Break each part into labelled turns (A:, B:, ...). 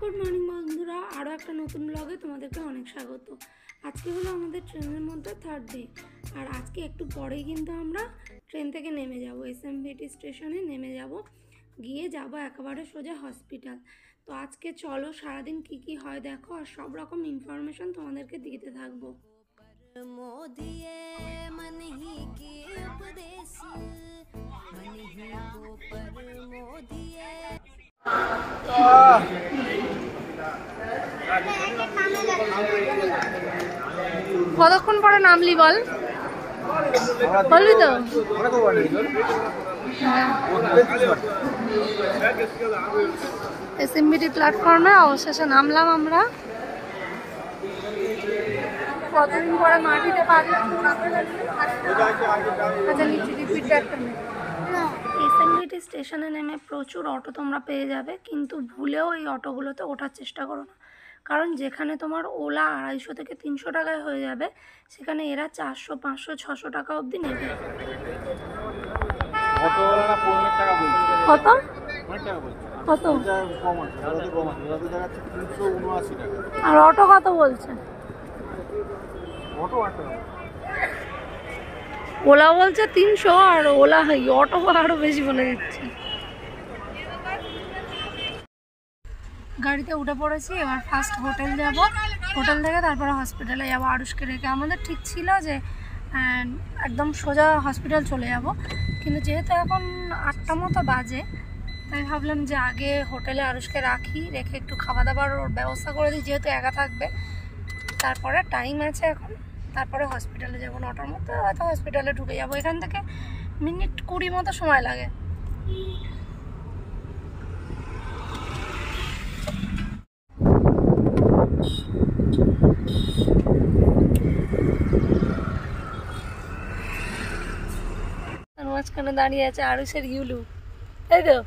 A: Good morning বন্ধুরা, আরও একটা নতুন ব্লগে তোমাদেরকে অনেক স্বাগত। আজকে হলো আমাদের ট্রেনের মধ্যে থার্ড ডে, আর আজকে একটু পরেই কিন্তু আমরা ট্রেন থেকে নেমে যাব, এসএমভিটি স্টেশনে নেমে যাব, গিয়ে যাব একেবারে সোজা হসপিটাল। তো আজকে চলো সারাদিন কি কি হয় দেখো, আর সব রকম ইনফরমেশন তোমাদেরকে দিতে থাকবো। কতক্ষণ পরে নামলি বল, বলবি তো? এসএমবিটি প্ল্যাটফর্মে অবশেষে নামলাম আমরা। কতদিন পরে মাটিতে পা এসএমবিটি স্টেশনে নেমে প্রচুর অটো তোমরা পেয়ে যাবে, কিন্তু ভুলেও এই অটোগুলোতে ওঠার চেষ্টা করো না, কারণ যেখানে তোমার ওলা 250 থেকে 300 টাকায় হয়ে যাবে, সেখানে এরা 400, 500, 600 টাকা অবধি নেবে। কত কত? আর অটো কত বলছে? ওলা বলছে 300, আর ওলা অটো আরো বেশি বলে দিচ্ছে। গাড়িতে উঠে পড়েছি, এবার ফার্স্ট হোটেল যাব, হোটেল থেকে তারপরে হসপিটালে যাবো আরুষকে রেখে। আমাদের ঠিক ছিল যে একদম সোজা হসপিটাল চলে যাব, কিন্তু যেহেতু এখন 8টা মতো বাজে, তাই ভাবলাম যে আগে হোটেলে আরুষকে রেখে একটু খাওয়া দাওয়ার ব্যবস্থা করে দিই, যেহেতু একা থাকবে। তারপরে টাইম আছে এখন, তারপরে হসপিটালে যাবো। 9টার মধ্যে হয়তো হসপিটালে ঢুকে যাবো। এখান থেকে মিনিট 20 মতো সময় লাগে। মাঝখানে দাঁড়িয়ে আছে আরুষের ইউলু, তাই তো?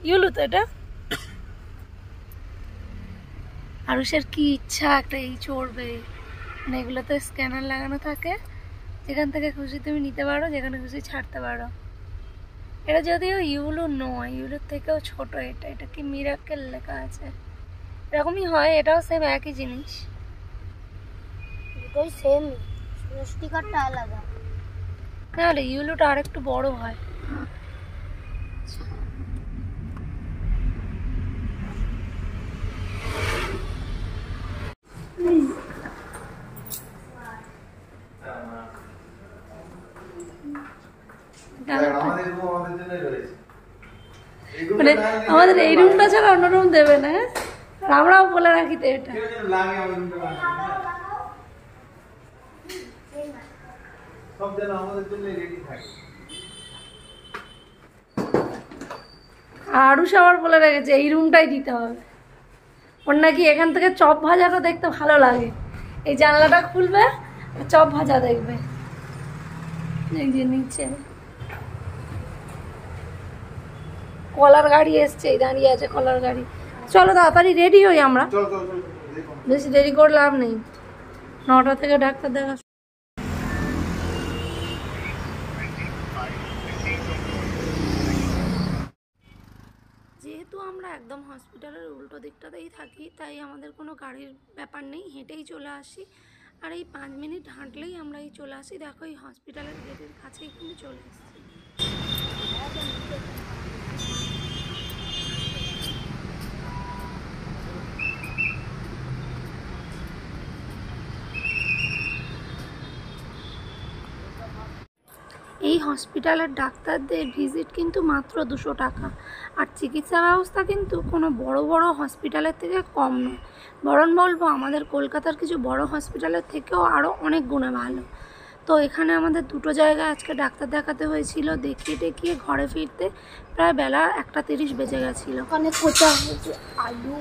A: ইউলু তো এটা। আরুষের কি ইচ্ছা একটা এই চড়বে, মানে এগুলোতে স্ক্যানার লাগানো থাকে, যেখান থেকে খুশি তুমি নিতে পারো, যেখানে খুশি ছাড়তে পারো। এটা যদিও ইউলু নয়, ইউলুর থেকেও ছোট। এটা কি মিরাকেল লেখা আছে, এরকমই হয়। এটাও সেম, একই জিনিস,
B: দুটোই সেম, স্টিকারটা আলাদা।
A: তাহলে ইউলুটা আর একটু বড় হয়। মানে আমাদের এই রুমটা ছাড়া অন্য রুম দেবে না, আর আমরাও বলে রাখি তো এটা। আরুষ আবার বলে রেখেছে এই রুমটাই দিতে হবে। ওর নাকি এখান থেকে চপ ভাজাটা দেখতে ভালো লাগে, এই জানলাটা খুলবে চপ ভাজা দেখবে। এই যে নিচে কলার গাড়ি এসছে, দাঁড়িয়ে আছে কলার গাড়ি। চলো তাড়াতাড়ি রেডি হই আমরা, বেশি দেরি করে লাভ নেই। 9টা থেকে ডাক্তার দেখা। যেহেতু আমরা একদম হসপিটালের উল্টো দিকটাতেই থাকি, তাই আমাদের কোনো গাড়ির ব্যাপার নেই, হেঁটেই চলে আসি। আর এই 5 মিনিট হাঁটলেই আমরা এই চলে আসি। দেখো এই হসপিটালের গেটের কাছেই কিন্তু চলে এসেছি। এই হসপিটালের ডাক্তারদের ভিজিট কিন্তু মাত্র 200 টাকা, আর চিকিৎসা ব্যবস্থা কিন্তু কোনো বড় বড় হসপিটালের থেকে কম নয়, বরং বলবো আমাদের কলকাতার কিছু বড় হসপিটালের থেকেও আরও অনেক গুণে ভালো। তো এখানে আমাদের 2টো জায়গায় আজকে ডাক্তার দেখাতে হয়েছিল। দেখিয়ে টেকিয়ে ঘরে ফিরতে প্রায় বেলা 1:30 বেজে গেছিলো।
B: ওখানে খোঁচা হয়েছে আলু।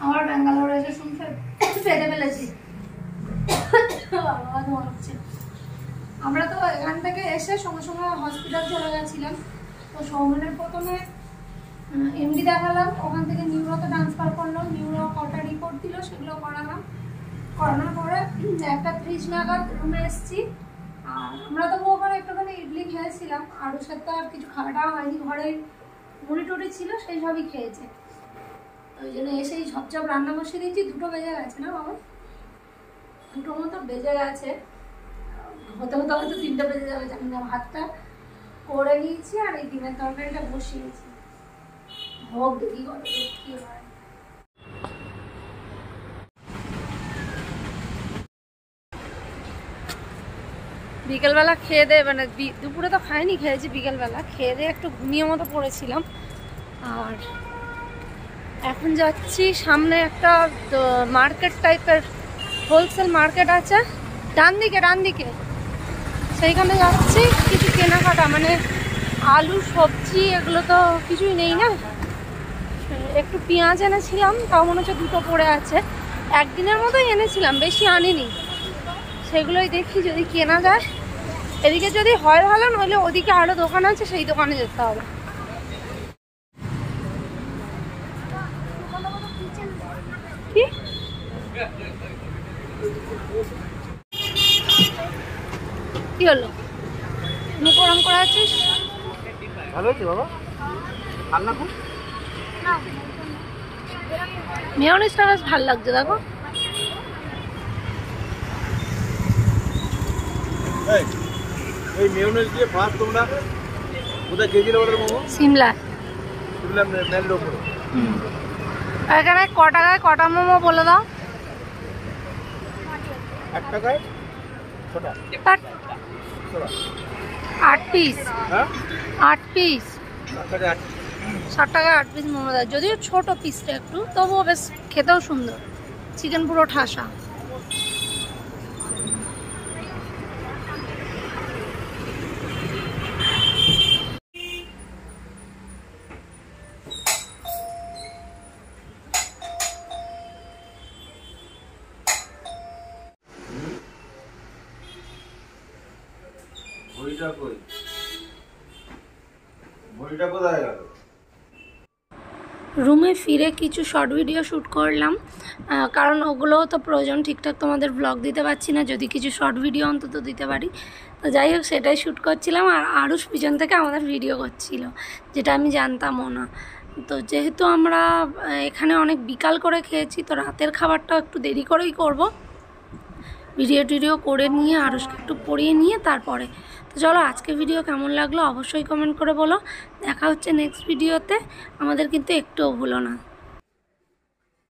A: আমার ব্যাঙ্গালোরে এসে শুনতে পেতে ফেলেছি, বাবা ধোঁয়াচ্ছে। আমরা তো এখান থেকে এসে সঙ্গে সঙ্গে হসপিটাল চলে গেছিলাম। তো সৌমেনের প্রথমে এমডি দেখালাম, ওখান থেকে নিউরোতে ট্রান্সফার করলো, নিউরো কটা রিপোর্ট দিল, সেগুলো করালাম। করানোর পরে একটা 30 নাগাদ রুমে এসেছি। আর আমরা তো ওখানে একটুখানি ইডলি খেয়েছিলাম, আর ওর সাথে আর কিছু খাওয়াটা হয়নি, ঘরে মুড়ি টুড়ি ছিল সেই সবই খেয়েছে। ওই জন্য এসেই ঝপঝপ রান্না বসিয়ে দিয়েছি। 2টো বেজে গেছে না বাবা, 2টো মতো বেজে গেছে, হতে হতে হয়তো 3টে বেজে যাবে জানি না। ভাতটা করে নিয়েছি আর এই ডিমের তরকারিটা বসিয়েছি, হোক দেখি কত কি হয়। বিকেলবেলা খেয়ে দিয়ে, মানে দুপুরে তো খাইনি, খেয়েছি বিকেলবেলা। খেয়ে দিয়ে একটু ঘুমিয়ে মতো পড়েছিলাম। আর এখন যাচ্ছি সামনে একটা মার্কেট টাইপের হোলসেল মার্কেট আছে, ডান দিকে সেইখানে যাচ্ছি কিছু কেনাকাটা, মানে আলু সবজি এগুলো তো কিছুই নেই না। একটু পেঁয়াজ এনেছিলাম, তাও মনে হচ্ছে 2টো পড়ে আছে, একদিনের মতোই এনেছিলাম, বেশি আনিনি। সেগুলোই দেখি যদি কেনা যায়। এদিকে যদি হয় ভালো, নইলে ওদিকে আরও দোকান আছে, সেই দোকানে যেতে হবে। কি কি হলো, মুখ গরম করে আছিস?
C: ভালো হয়েছে বাবা, রান্না খুব
A: মেয়োনিজটা বেশ ভালো লাগছে, দেখো।
C: এই মেয়োনিজ দিয়ে ফার্স্ট তোমরা কোথায় খেয়েছিলে ওদের মোমো?
A: সিমলা
C: মেলর উপরে।
A: এখানে ক টাকায় কটা মোমো বলে দাও?
C: 1 টাকায় 6টা।
A: 8 পিস।
C: হ্যাঁ
A: 8 পিস, 60 টাকায় 8 পিস মোমো দেয়। যদিও ছোট পিসটা একটু, তবুও বেশ খেতেও সুন্দর, চিকেন পুরো ঠাসা। রুমে ফিরে কিছু শর্ট ভিডিও শ্যুট করলাম, কারণ ওগুলোও তো প্রয়োজন। ঠিকঠাক তোমাদের ব্লগ দিতে পারছি না, যদি কিছু শর্ট ভিডিও অন্তত দিতে পারি। তো যাই হোক, সেটাই শ্যুট করছিলাম। আর আরুষ পিছন থেকে আমাদের ভিডিও করছিল, যেটা আমি জানতামও না। তো যেহেতু আমরা এখানে অনেক বিকাল করে খেয়েছি, তো রাতের খাবারটাও একটু দেরি করেই করব। ভিডিও টিডিও করে নিয়ে আরুষকে একটু পড়িয়ে নিয়ে তারপরে। তো চলো, আজকে ভিডিও কেমন লাগলো অবশ্যই কমেন্ট করে বলো। দেখা হচ্ছে নেক্সট ভিডিওতে। আমাদের কিন্তু একটুও ভুলো না।